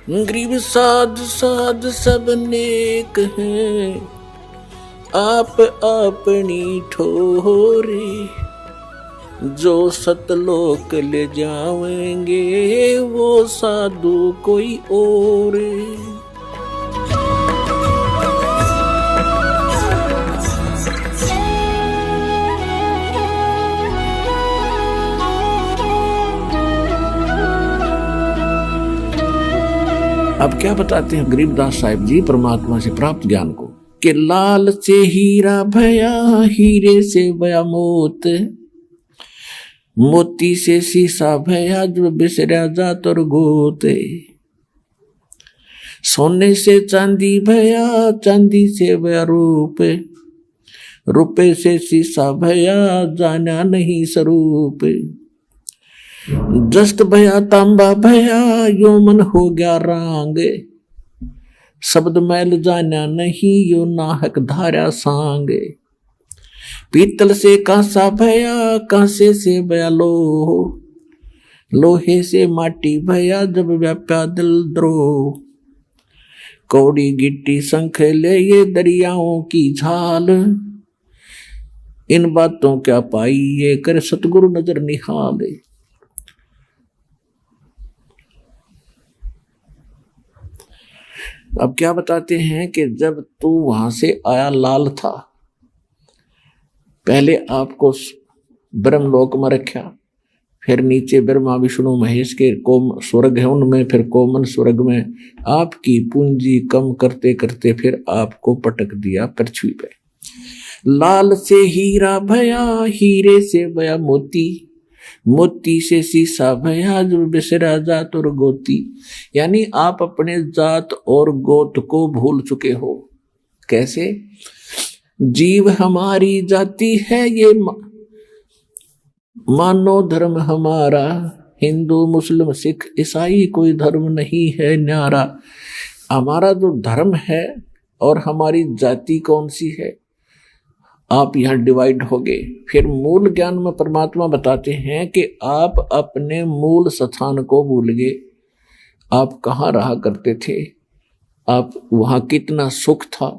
गरीब साध साध सब नेक हैं, आप अपनी ठोरे। जो सतलोक ले जावेंगे वो साधु कोई और। अब क्या बताते हैं गरीबदास साहिब जी परमात्मा से प्राप्त ज्ञान को, कि लाल से हीरा भया, हीरे से भया मोत, मोती से शीशा भया, जो बिसरा जात और गोत। सोने से चांदी भया, चांदी से भया रूप, रुपए से शीशा भया, जाना नहीं स्वरूप। जस्त भया तांबा भया, यो मन हो गया रांग, शब्द मैल जाना नहीं, यो नाहक धारा सांग। पीतल से कांसा भया, कांसे से भया लोह, लोहे से माटी भया, जब व्याप्या दिल द्रोह। कौड़ी गिट्टी शंख ले ये दरियाओं की झाल, इन बातों क्या पाई ये कर सतगुरु नजर निहाल। अब क्या बताते हैं कि जब तू वहां से आया लाल था, पहले आपको ब्रह्मलोक में रखा, फिर नीचे ब्रह्मा विष्णु महेश के कोम स्वर्ग है उनमें, फिर कोमन स्वर्ग में आपकी पूंजी कम करते करते फिर आपको पटक दिया पृथ्वी पे। लाल से हीरा भया, हीरे से भया मोती, मोती से शीशा भया, जो बिसरा जात और गोती। यानी आप अपने जात और गोत को भूल चुके हो। कैसे? जीव हमारी जाति है ये, मानो धर्म हमारा, हिंदू मुस्लिम सिख ईसाई कोई धर्म नहीं है न्यारा। हमारा जो धर्म है और हमारी जाति कौन सी है, आप यहाँ डिवाइड हो गए। फिर मूल ज्ञान में परमात्मा बताते हैं कि आप अपने मूल स्थान को भूल गए। आप कहाँ रहा करते थे, आप वहाँ कितना सुख था।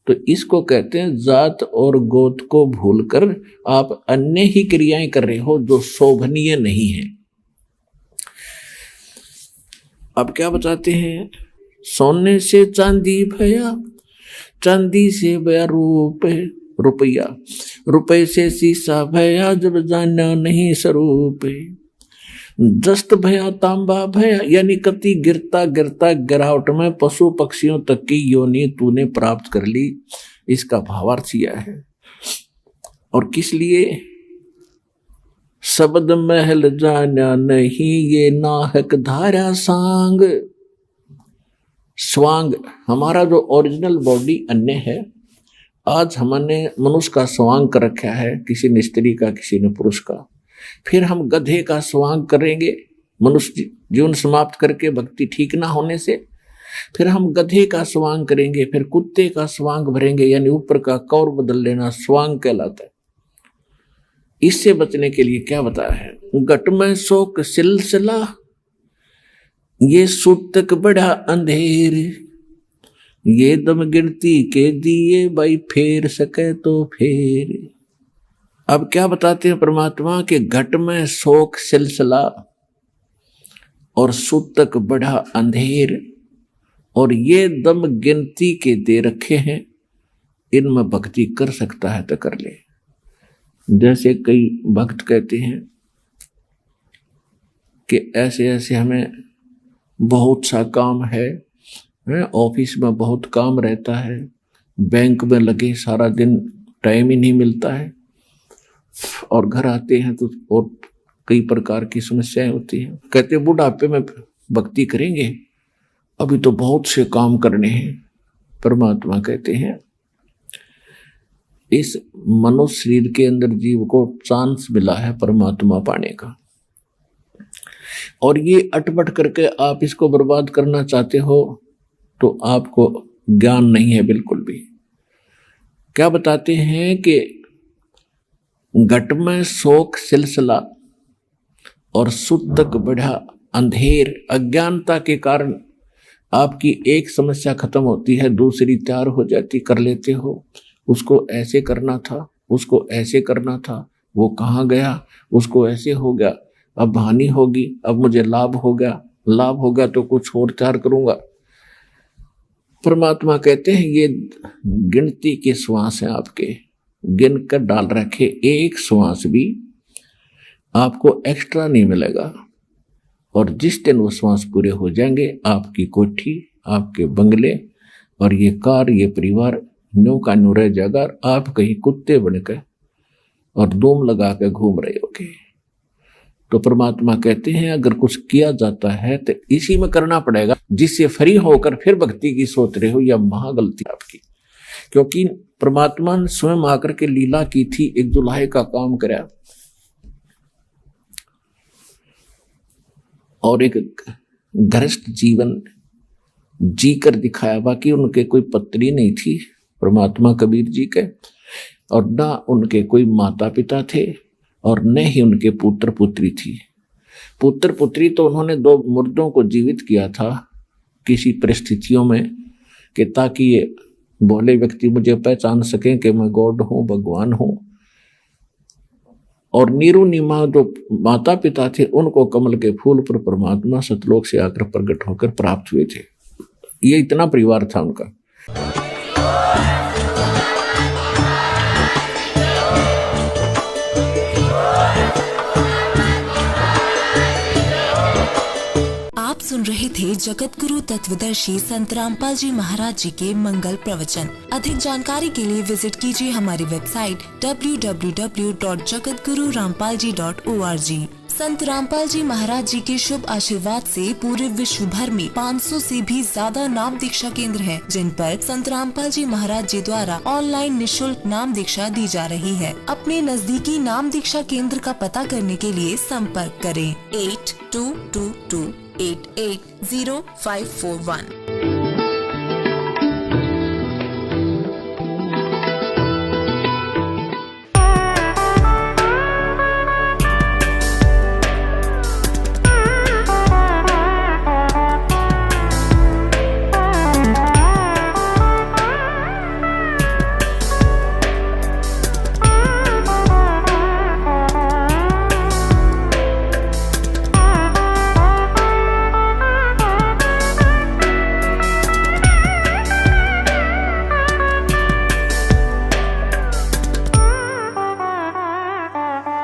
तो इसको कहते हैं जात और गोत को भूलकर आप अन्य ही क्रियाएं कर रहे हो जो शोभनीय नहीं है। अब क्या बताते हैं? सोने से चांदी भया, चांदी से भया रूप, रुपया, रुपए से शीशा भया, जब जाना नहीं स्वरूप। जस्त भया तांबा भया, यानी कति गिरता गिरता गिरावट में पशु पक्षियों तक की योनि तूने प्राप्त कर ली। इसका भावार्थ यह है। और किस लिए? शब्द महल जाना नहीं, ये नाहक धारा सांग। स्वांग हमारा जो ओरिजिनल बॉडी अन्य है, आज हमने मनुष्य का स्वांग कर रखा है, किसी ने स्त्री का, किसी ने पुरुष का। फिर हम गधे का स्वांग करेंगे, मनुष्य जीवन समाप्त करके भक्ति ठीक ना होने से। फिर हम गधे का स्वांग करेंगे, फिर कुत्ते का स्वांग भरेंगे, यानी ऊपर का कौर बदल लेना स्वांग कहलाता है। इससे बचने के लिए क्या बताया है? घट में शोक सिलसिला, ये सूतक बड़ा अंधेर, ये दम गिनती के दिए भाई, फेर सके तो फेर। अब क्या बताते हैं परमात्मा के घट में शोक सिलसिला और सूतक बड़ा अंधेर, और ये दम गिनती के दे रखे हैं, इनमें भक्ति कर सकता है तो कर ले। जैसे कई भक्त कहते हैं कि ऐसे ऐसे हमें बहुत सा काम है, ऑफिस में बहुत काम रहता है, बैंक में लगे सारा दिन टाइम ही नहीं मिलता है, और घर आते हैं तो और कई प्रकार की समस्याएं होती हैं। कहते हैं बुढ़ापे में भक्ति करेंगे, अभी तो बहुत से काम करने हैं। परमात्मा कहते हैं इस मनुष्य शरीर के अंदर जीव को चांस मिला है परमात्मा पाने का, और ये अटपट करके आप इसको बर्बाद करना चाहते हो तो आपको ज्ञान नहीं है बिल्कुल भी। क्या बताते हैं कि घट में शोक सिलसिला और सुतक बढ़ा अंधेर, अज्ञानता के कारण आपकी एक समस्या खत्म होती है, दूसरी तैयार हो जाती, कर लेते हो। उसको ऐसे करना था, उसको ऐसे करना था, वो कहाँ गया, उसको ऐसे हो गया, अब हानि होगी, अब मुझे लाभ हो गया, लाभ हो गया तो कुछ और तैयार करूंगा। परमात्मा कहते हैं ये गिनती के श्वास हैं आपके, गिन कर डाल रखे, एक श्वास भी आपको एक्स्ट्रा नहीं मिलेगा। और जिस दिन वो श्वास पूरे हो जाएंगे, आपकी कोठी, आपके बंगले और ये कार, ये परिवार न्यू का न्यू रह जाएगा। आप कहीं कुत्ते बनकर और धूम लगा के घूम रहे होगे। तो परमात्मा कहते हैं अगर कुछ किया जाता है तो इसी में करना पड़ेगा। जिससे फ्री होकर फिर भक्ति की सोच रहे हो, यह महागलती आपकी। क्योंकि परमात्मा ने स्वयं आकर के लीला की थी, एक जुलाहे का काम कराया और एक गृहस्थ जीवन जी कर दिखाया। बाकी उनके कोई पत्नी नहीं थी परमात्मा कबीर जी के, और ना उनके कोई माता पिता थे और न ही उनके पुत्र पुत्री थी। पुत्र पुत्री तो उन्होंने 2 मुर्दों को जीवित किया था किसी परिस्थितियों में, कि ताकि ये भोले व्यक्ति मुझे पहचान सकें कि मैं गॉड हूं, भगवान हूं। और नीरू नीमा जो माता पिता थे, उनको कमल के फूल पर परमात्मा सतलोक से आकर प्रकट होकर प्राप्त हुए थे। ये इतना परिवार था उनका। आप सुन रहे थे जगत गुरु तत्वदर्शी संत रामपाल जी महाराज जी के मंगल प्रवचन। अधिक जानकारी के लिए विजिट कीजिए हमारी वेबसाइट www.jagatgururampalji.org। संत रामपाल जी महाराज जी के शुभ आशीर्वाद से पूरे विश्व भर में 500 से भी ज्यादा नाम दीक्षा केंद्र हैं, जिन पर संत रामपाल जी महाराज जी द्वारा ऑनलाइन निशुल्क नाम दीक्षा दी जा रही है। अपने नजदीकी नाम दीक्षा केंद्र का पता करने के लिए संपर्क करें 8222880541।